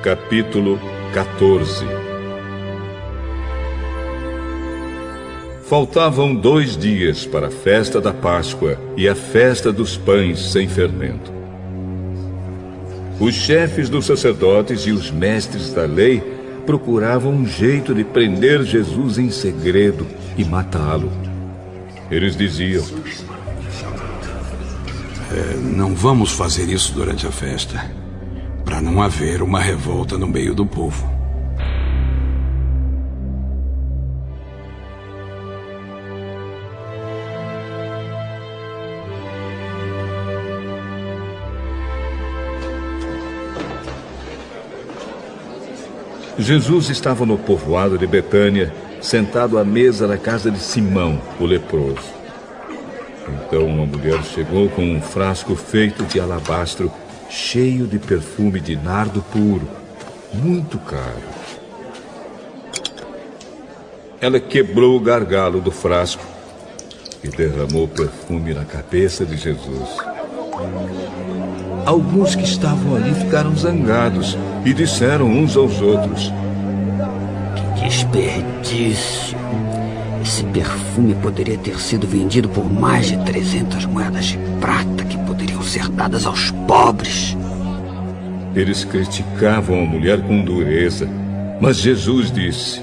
Capítulo 14. Faltavam 2 dias para a festa da Páscoa e a festa dos pães sem fermento. Os chefes dos sacerdotes e os mestres da lei procuravam um jeito de prender Jesus em segredo e matá-lo. Eles diziam: não vamos fazer isso durante a festa, para não haver uma revolta no meio do povo. Jesus estava no povoado de Betânia, sentado à mesa na casa de Simão, o leproso. Então uma mulher chegou com um frasco feito de alabastro, cheio de perfume de nardo puro, muito caro. Ela quebrou o gargalo do frasco e derramou o perfume na cabeça de Jesus. Alguns que estavam ali ficaram zangados e disseram uns aos outros: Que desperdício! Esse perfume poderia ter sido vendido por mais de 300 moedas de prata que poderiam ser dadas aos pobres. Eles criticavam a mulher com dureza, mas Jesus disse: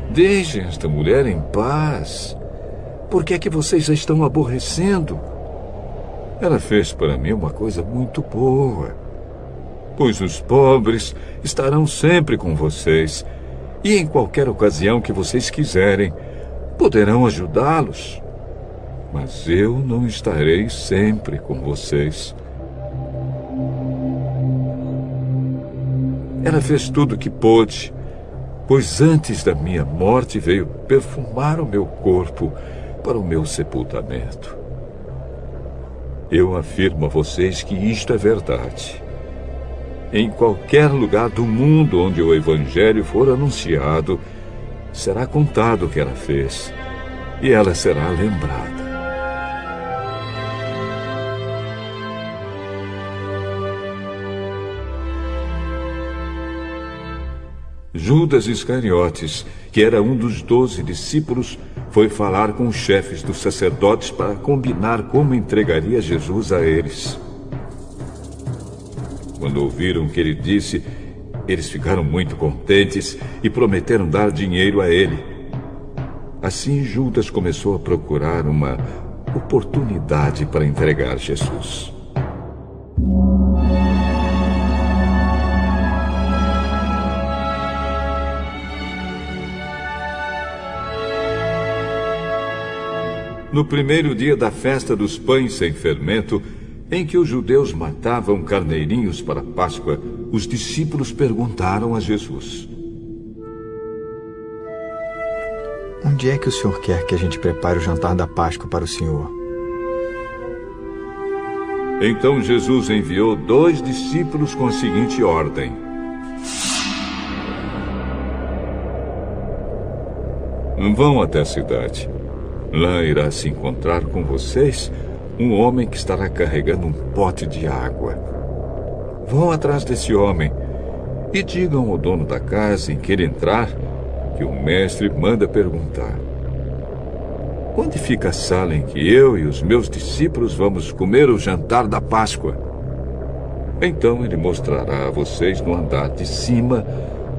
Deixem esta mulher em paz. Por que é que vocês a estão aborrecendo? Ela fez para mim uma coisa muito boa, pois os pobres estarão sempre com vocês, e em qualquer ocasião que vocês quiserem, poderão ajudá-los. Mas eu não estarei sempre com vocês. Ela fez tudo o que pôde, pois antes da minha morte veio perfumar o meu corpo para o meu sepultamento. Eu afirmo a vocês que isto é verdade. Em qualquer lugar do mundo onde o Evangelho for anunciado, será contado o que ela fez, e ela será lembrada. Judas Iscariotes, que era um dos 12 discípulos, foi falar com os chefes dos sacerdotes para combinar como entregaria Jesus a eles. Quando ouviram o que ele disse, eles ficaram muito contentes e prometeram dar dinheiro a ele. Assim, Judas começou a procurar uma oportunidade para entregar Jesus. No primeiro dia da festa dos pães sem fermento, em que os judeus matavam carneirinhos para a Páscoa, os discípulos perguntaram a Jesus: Onde é que o Senhor quer que a gente prepare o jantar da Páscoa para o Senhor? Então Jesus enviou 2 discípulos com a seguinte ordem: Vão até a cidade. Lá irá se encontrar com vocês um homem que estará carregando um pote de água. Vão atrás desse homem e digam ao dono da casa em que ele entrar que o mestre manda perguntar: Onde fica a sala em que eu e os meus discípulos vamos comer o jantar da Páscoa? Então ele mostrará a vocês no andar de cima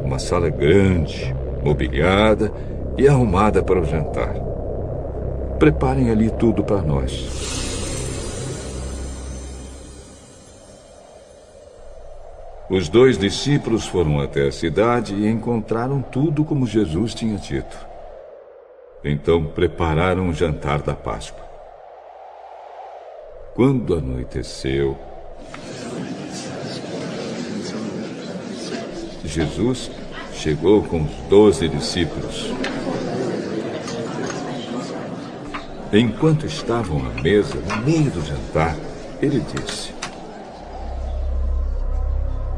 uma sala grande, mobiliada e arrumada para o jantar. Preparem ali tudo para nós. Os 2 discípulos foram até a cidade e encontraram tudo como Jesus tinha dito. Então prepararam o jantar da Páscoa. Quando anoiteceu, Jesus chegou com os 12 discípulos. Enquanto estavam à mesa, no meio do jantar, ele disse: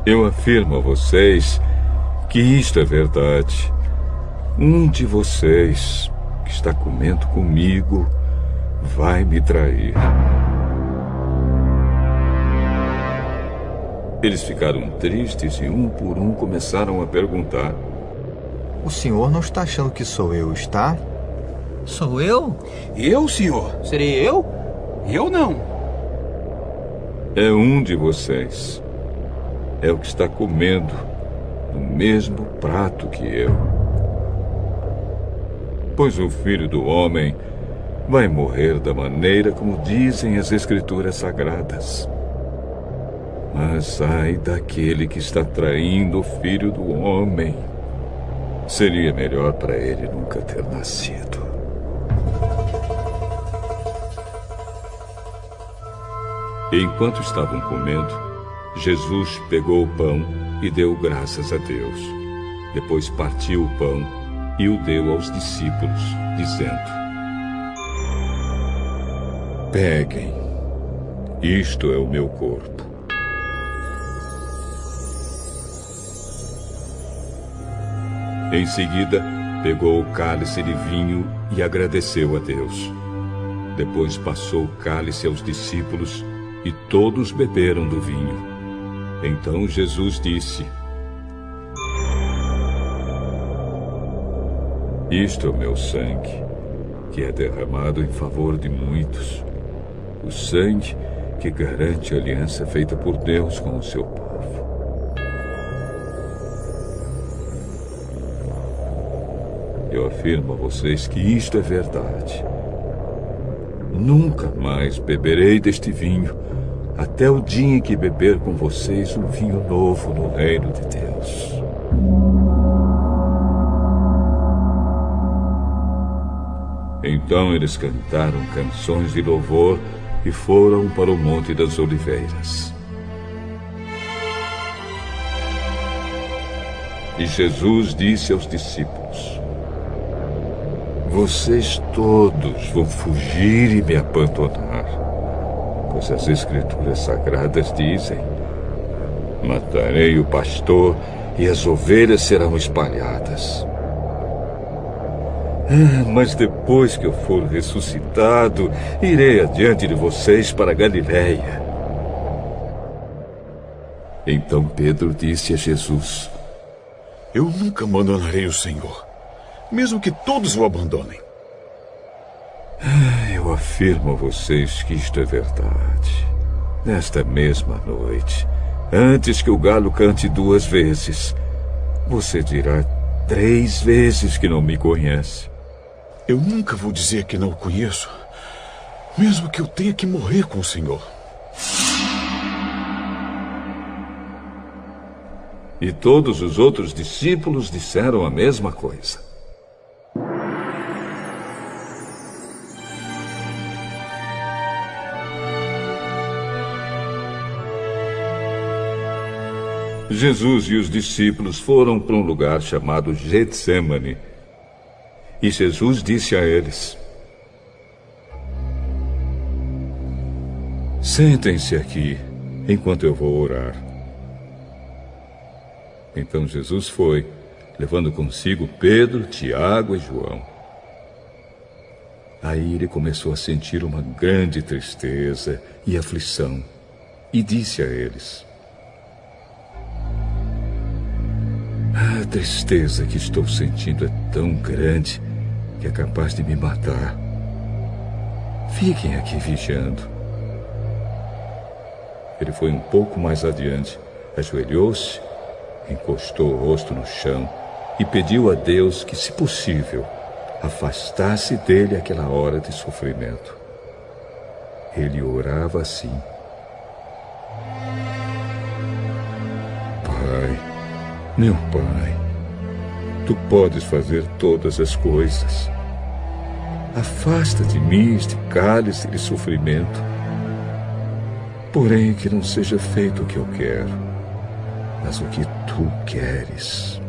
Eu afirmo a vocês que isto é verdade. Um de vocês que está comendo comigo vai me trair. Eles ficaram tristes e um por um começaram a perguntar: O senhor não está achando que sou eu, está? Sou eu? Eu, senhor? Serei eu? Eu não. é um de vocês. É o que está comendo no mesmo prato que eu. Pois o Filho do Homem vai morrer da maneira como dizem as Escrituras Sagradas. Mas ai daquele que está traindo o Filho do Homem. Seria melhor para ele nunca ter nascido. Enquanto estavam comendo, Jesus pegou o pão e deu graças a Deus. Depois partiu o pão e o deu aos discípulos, dizendo: Peguem, isto é o meu corpo. Em seguida, pegou o cálice de vinho e agradeceu a Deus. Depois passou o cálice aos discípulos e todos beberam do vinho. Então Jesus disse: Isto é o meu sangue, que é derramado em favor de muitos. O sangue que garante a aliança feita por Deus com o seu povo. Eu afirmo a vocês que isto é verdade. Nunca mais beberei deste vinho, até o dia em que beber com vocês um vinho novo no reino de Deus. Então eles cantaram canções de louvor e foram para o Monte das Oliveiras. E Jesus disse aos discípulos: Vocês todos vão fugir e me abandonar, pois as Escrituras Sagradas dizem: Matarei o pastor e as ovelhas serão espalhadas. Mas depois que eu for ressuscitado, irei adiante de vocês para Galiléia. Então Pedro disse a Jesus: Eu nunca abandonarei o Senhor, mesmo que todos o abandonem. Eu afirmo a vocês que isto é verdade. Nesta mesma noite, antes que o galo cante 2 vezes, você dirá 3 vezes que não me conhece. Eu nunca vou dizer que não o conheço, mesmo que eu tenha que morrer com o Senhor. E todos os outros discípulos disseram a mesma coisa. Jesus e os discípulos foram para um lugar chamado Getsêmani. E Jesus disse a eles: Sentem-se aqui, enquanto eu vou orar. Então Jesus foi, levando consigo Pedro, Tiago e João. Aí ele começou a sentir uma grande tristeza e aflição, e disse a eles: A tristeza que estou sentindo é tão grande que é capaz de me matar. Fiquem aqui vigiando. Ele foi um pouco mais adiante, ajoelhou-se, encostou o rosto no chão e pediu a Deus que, se possível, afastasse dele aquela hora de sofrimento. Ele orava assim: Pai, meu Pai, Tu podes fazer todas as coisas. Afasta de mim este cálice de sofrimento. Porém, que não seja feito o que eu quero, mas o que Tu queres.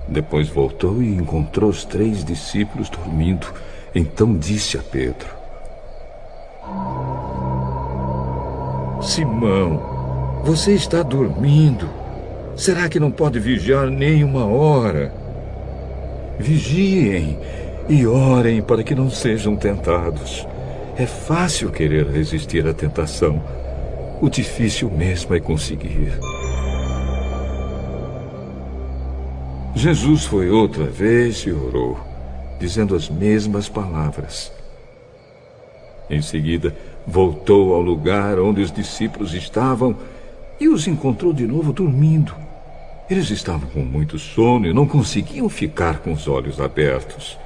Depois voltou e encontrou os 3 discípulos dormindo. Então disse a Pedro: Simão, você está dormindo. Será que não pode vigiar nem 1 hora? Vigiem e orem para que não sejam tentados. É fácil querer resistir à tentação. O difícil mesmo é conseguir. Jesus foi outra vez e orou, dizendo as mesmas palavras. Em seguida, voltou ao lugar onde os discípulos estavam e os encontrou de novo dormindo. Eles estavam com muito sono e não conseguiam ficar com os olhos abertos.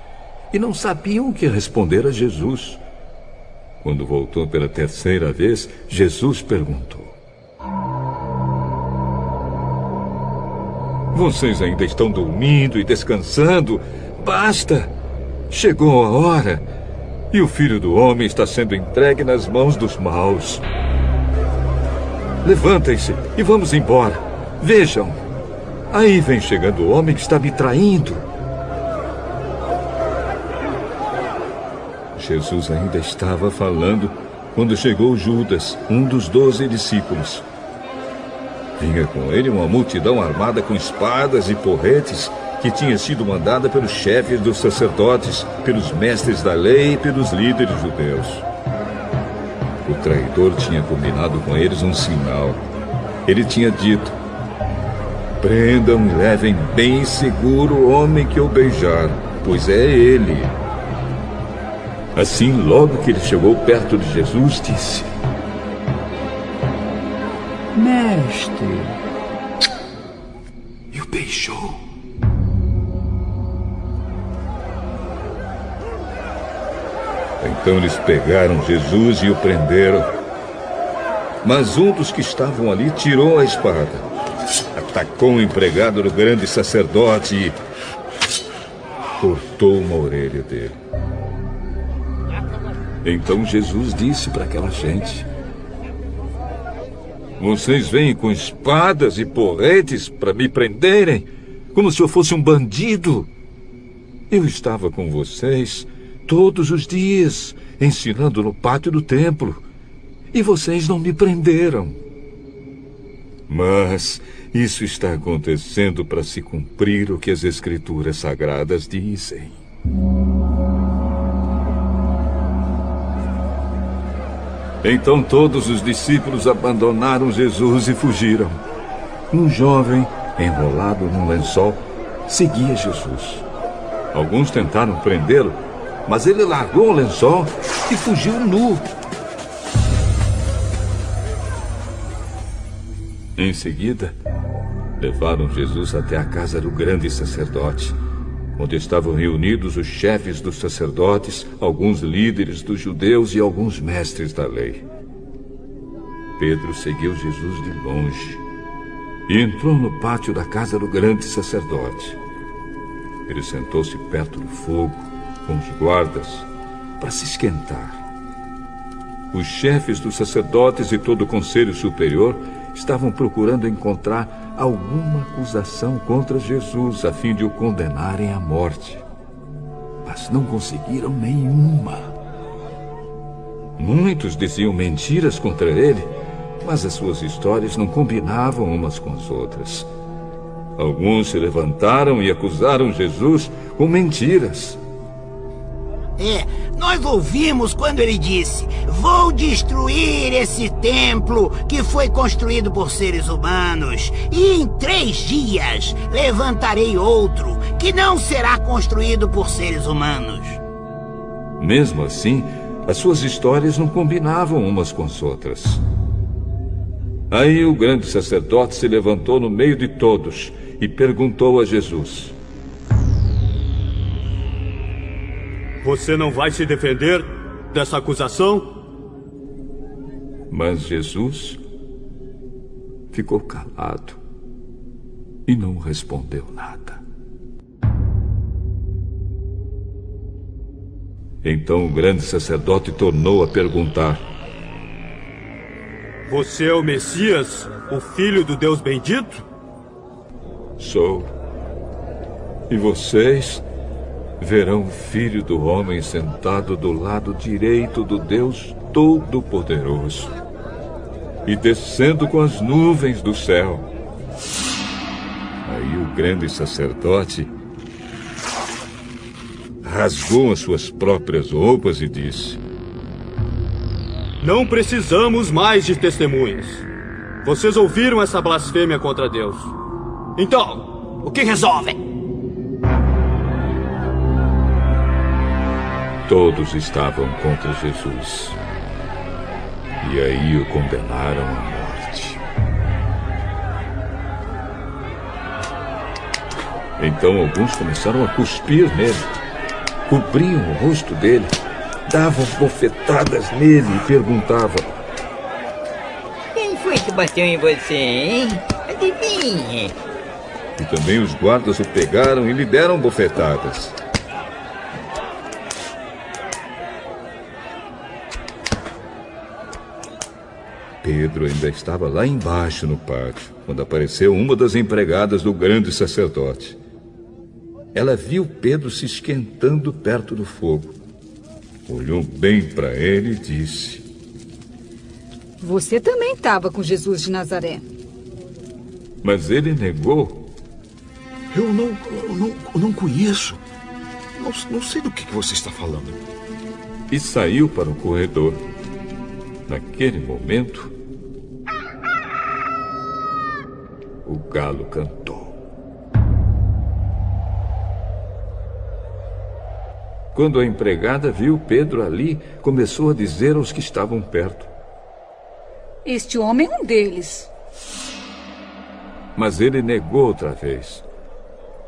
E não sabiam o que responder a Jesus. Quando voltou pela terceira vez, Jesus perguntou: Vocês ainda estão dormindo e descansando? Basta! Chegou a hora e o Filho do Homem está sendo entregue nas mãos dos maus. Levantem-se e vamos embora. Vejam, aí vem chegando o homem que está me traindo. Jesus ainda estava falando quando chegou Judas, um dos 12 discípulos. Vinha com ele uma multidão armada com espadas e porretes que tinha sido mandada pelos chefes dos sacerdotes, pelos mestres da lei e pelos líderes judeus. O traidor tinha combinado com eles um sinal. Ele tinha dito: prendam e levem bem seguro o homem que o beijar, pois é ele. Assim, logo que ele chegou perto de Jesus, disse: Mestre. E o beijou. Então eles pegaram Jesus e o prenderam. Mas um dos que estavam ali tirou a espada, atacou o empregado do grande sacerdote e cortou uma orelha dele. Então Jesus disse para aquela gente: Vocês vêm com espadas e porretes para me prenderem, como se eu fosse um bandido. Eu estava com vocês todos os dias, ensinando no pátio do templo, e vocês não me prenderam. Mas isso está acontecendo para se cumprir o que as Escrituras Sagradas dizem. Então todos os discípulos abandonaram Jesus e fugiram. Um jovem, enrolado num lençol, seguia Jesus. Alguns tentaram prendê-lo, mas ele largou o lençol e fugiu nu. Em seguida, levaram Jesus até a casa do grande sacerdote, onde estavam reunidos os chefes dos sacerdotes, alguns líderes dos judeus e alguns mestres da lei. Pedro seguiu Jesus de longe e entrou no pátio da casa do grande sacerdote. Ele sentou-se perto do fogo, com os guardas, para se esquentar. Os chefes dos sacerdotes e todo o conselho superior estavam procurando encontrar alguma acusação contra Jesus a fim de o condenarem à morte. Mas não conseguiram nenhuma. Muitos diziam mentiras contra ele, mas as suas histórias não combinavam umas com as outras. Alguns se levantaram e acusaram Jesus com mentiras. Nós ouvimos quando ele disse: vou destruir esse templo que foi construído por seres humanos, e em 3 dias levantarei outro que não será construído por seres humanos. Mesmo assim, as suas histórias não combinavam umas com as outras. Aí o grande sacerdote se levantou no meio de todos e perguntou a Jesus: Você não vai se defender dessa acusação? Mas Jesus ficou calado e não respondeu nada. Então o grande sacerdote tornou a perguntar: Você é o Messias, o Filho do Deus bendito? Sou. E vocês verão o Filho do Homem sentado do lado direito do Deus Todo-Poderoso e descendo com as nuvens do céu. Aí o grande sacerdote rasgou as suas próprias roupas e disse: Não precisamos mais de testemunhas. Vocês ouviram essa blasfêmia contra Deus. Então, o que resolvem? Todos estavam contra Jesus. E aí o condenaram à morte. Então alguns começaram a cuspir nele, cobriam o rosto dele, davam bofetadas nele e perguntavam: Quem foi que bateu em você, hein? Adivinhe. E também os guardas o pegaram e lhe deram bofetadas. Pedro ainda estava lá embaixo no pátio, quando apareceu uma das empregadas do grande sacerdote. Ela viu Pedro se esquentando perto do fogo. Olhou bem para ele e disse: Você também estava com Jesus de Nazaré. Mas ele negou. Eu não conheço. Não sei do que você está falando. E saiu para o corredor. Naquele momento, o galo cantou. Quando a empregada viu Pedro ali, começou a dizer aos que estavam perto: Este homem é um deles. Mas ele negou outra vez.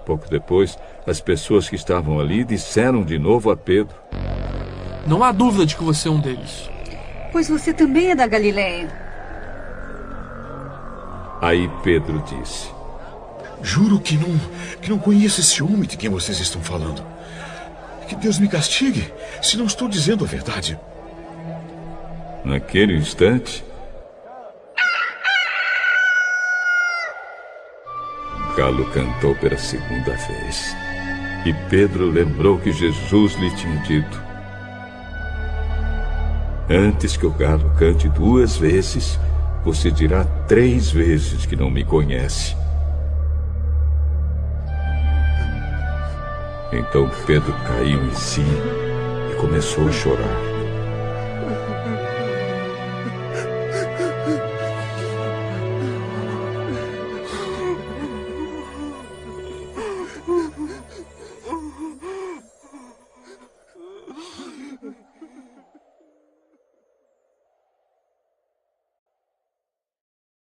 Pouco depois, as pessoas que estavam ali disseram de novo a Pedro: Não há dúvida de que você é um deles. Pois você também é da Galileia. Aí Pedro disse: Juro que não conheço esse homem de quem vocês estão falando. Que Deus me castigue se não estou dizendo a verdade. Naquele instante, o galo cantou pela segunda vez. E Pedro lembrou que Jesus lhe tinha dito: Antes que o galo cante 2 vezes, você dirá 3 vezes que não me conhece. Então Pedro caiu em si e começou a chorar.